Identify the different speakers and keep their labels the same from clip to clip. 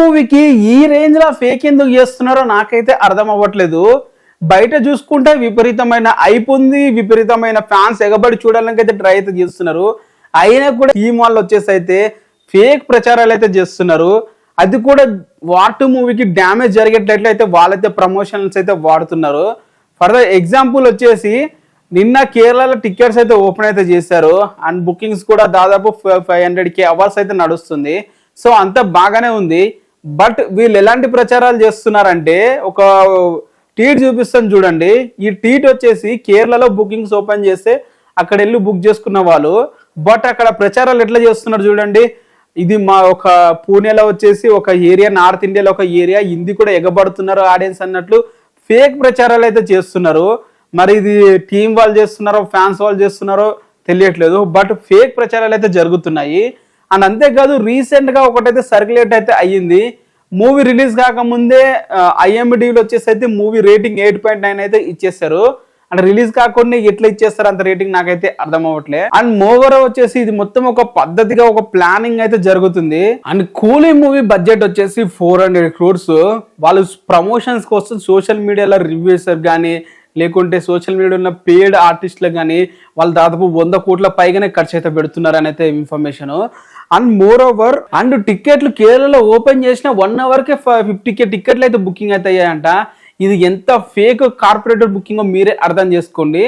Speaker 1: మూవీకి ఈ రేంజ్ లో ఫేక్ ఎందుకు చేస్తున్నారో నాకైతే అర్థం అవ్వట్లేదు. బయట చూసుకుంటే విపరీతమైన హైప్ ఉంది, విపరీతమైన ఫ్యాన్స్ ఎగబడి చూడాలని అయితే ట్రై అయితే చేస్తున్నారు. అయినా కూడా టీమ్ వాళ్ళు వచ్చేసి అయితే ఫేక్ ప్రచారాలు అయితే చేస్తున్నారు. అది కూడా వార్ 2 మూవీకి డ్యామేజ్ జరిగేటట్లయితే వాళ్ళైతే ప్రమోషన్స్ అయితే వాడుతున్నారు. ఫర్ ఎగ్జాంపుల్ వచ్చేసి నిన్న కేరళలో టికెట్స్ అయితే ఓపెన్ అయితే చేశారు. అండ్ బుకింగ్స్ కూడా దాదాపు 500K అవర్స్ అయితే నడుస్తుంది. సో అంత బాగానే ఉంది. బట్ వీళ్ళు ఎలాంటి ప్రచారాలు చేస్తున్నారంటే, ఒక ట్వీట్ చూపిస్తాను చూడండి. ఈ ట్వీట్ వచ్చేసి కేరళలో బుకింగ్స్ ఓపెన్ చేస్తే అక్కడ వెళ్ళి బుక్ చేసుకున్న వాళ్ళు, బట్ అక్కడ ప్రచారాలు ఎట్లా చేస్తున్నారు చూడండి. ఇది మా ఒక పూణేలో వచ్చేసి ఒక ఏరియా, నార్త్ ఇండియాలో ఒక ఏరియా, హిందీ కూడా ఎగబడుతున్నారు ఆడియన్స్ అన్నట్లు ఫేక్ ప్రచారాలు అయితే చేస్తున్నారు. మరి ఇది టీం వాళ్ళు చేస్తున్నారో ఫ్యాన్స్ వాళ్ళు చేస్తున్నారో తెలియట్లేదు, బట్ ఫేక్ ప్రచారాలు అయితే జరుగుతున్నాయి. అండ్ అంతేకాదు రీసెంట్ గా ఒకటైతే సర్క్యులేట్ అయితే అయ్యింది. మూవీ రిలీజ్ కాకముందే IMDbలో వచ్చేసి అయితే మూవీ రేటింగ్ 8.9 అయితే ఇచ్చేస్తారు. అంటే రిలీజ్ కాకుండా ఎట్లా ఇచ్చేస్తారు అంత రేటింగ్ నాకైతే అర్థం అవ్వట్లే. అండ్ మోవర్ వచ్చేసి ఇది మొత్తం ఒక పద్ధతిగా ఒక ప్లానింగ్ అయితే జరుగుతుంది. అండ్ కూలీ మూవీ బడ్జెట్ వచ్చేసి 400 crores. వాళ్ళు ప్రమోషన్స్ కోసం సోషల్ మీడియాలో రివ్యూస్ కానీ లేకుంటే సోషల్ మీడియా ఉన్న పేడ్ ఆర్టిస్టులకు కానీ వాళ్ళు దాదాపు 100 కోట్ల పైగానే ఖర్చు అయితే పెడుతున్నారు అని అయితే information. And more over and టికెట్లు కేరళలో ఓపెన్ చేసిన 1 అవర్కే 50K టికెట్లు అయితే బుకింగ్ అయితే అయ్యాయంట. ఇది ఎంత ఫేక్ కార్పొరేటర్ బుకింగ్ మీరే అర్థం చేసుకోండి.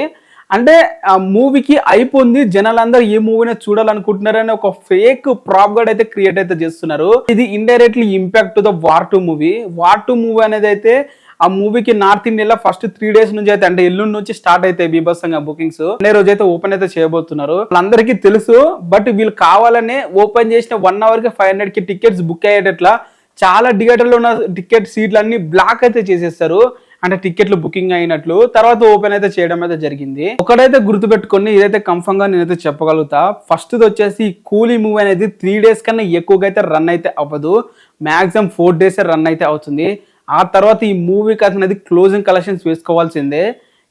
Speaker 1: అంటే ఆ మూవీకి అయిపోయింది, జనాలందరూ ఈ మూవీనే చూడాలనుకుంటున్నారని ఒక ఫేక్ ప్రాప్ గడ్ అయితే క్రియేట్ అయితే చేస్తున్నారు. ఇది indirectly impact the war 2 movie. War 2 movie అనేది అయితే ఆ మూవీకి నార్త్ ఇండియాలో ఫస్ట్ 3 days నుంచి అయితే, అంటే ఎల్లుండి నుంచి స్టార్ట్ అయితే బీభత్సంగా బుకింగ్స్. అనే రోజు అయితే ఓపెన్ అయితే చేయబోతున్నారు. వాళ్ళందరికీ తెలుసు, బట్ వీళ్ళు కావాలనే ఓపెన్ చేసిన 1 అవర్కి 500K టికెట్స్ బుక్ అయ్యేటట్లా చాలా థియేటర్లో ఉన్న టికెట్ సీట్లు అన్ని బ్లాక్ అయితే చేసేస్తారు. అంటే టికెట్లు బుకింగ్ అయినట్లు తర్వాత ఓపెన్ అయితే చేయడం అయితే జరిగింది. ఒకటైతే గుర్తుపెట్టుకొని ఇదైతే కన్ఫర్మ్ గా నేనైతే చెప్పగలుగుతా. ఫస్ట్ వచ్చేసి కూలీ మూవీ అనేది 3 days కన్నా ఎక్కువగా అయితే రన్ అయితే అవ్వదు. మాక్సిమం 4 days రన్ అయితే అవుతుంది. ఆ తర్వాత ఈ మూవీకి అనేది క్లోజింగ్ కలెక్షన్స్ వేసుకోవాల్సిందే.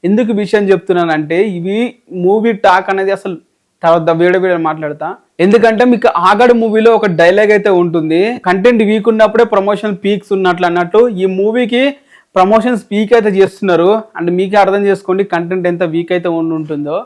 Speaker 1: ఎందుకు విషయం చెప్తున్నానంటే, ఇవి మూవీ టాక్ అనేది అసలు తర్వాత వేరే మాట్లాడతా. ఎందుకంటే మీకు ఆగడు మూవీలో ఒక డైలాగ్ అయితే ఉంటుంది, కంటెంట్ వీక్ ఉన్నప్పుడే ప్రమోషన్ పీక్స్ ఉన్నట్లు అన్నట్టు. ఈ మూవీకి ప్రమోషన్స్ పీక్ అయితే చేస్తున్నారు. అండ్ మీకే అర్థం చేసుకోండి కంటెంట్ ఎంత వీక్ అయితే ఉంటుందో.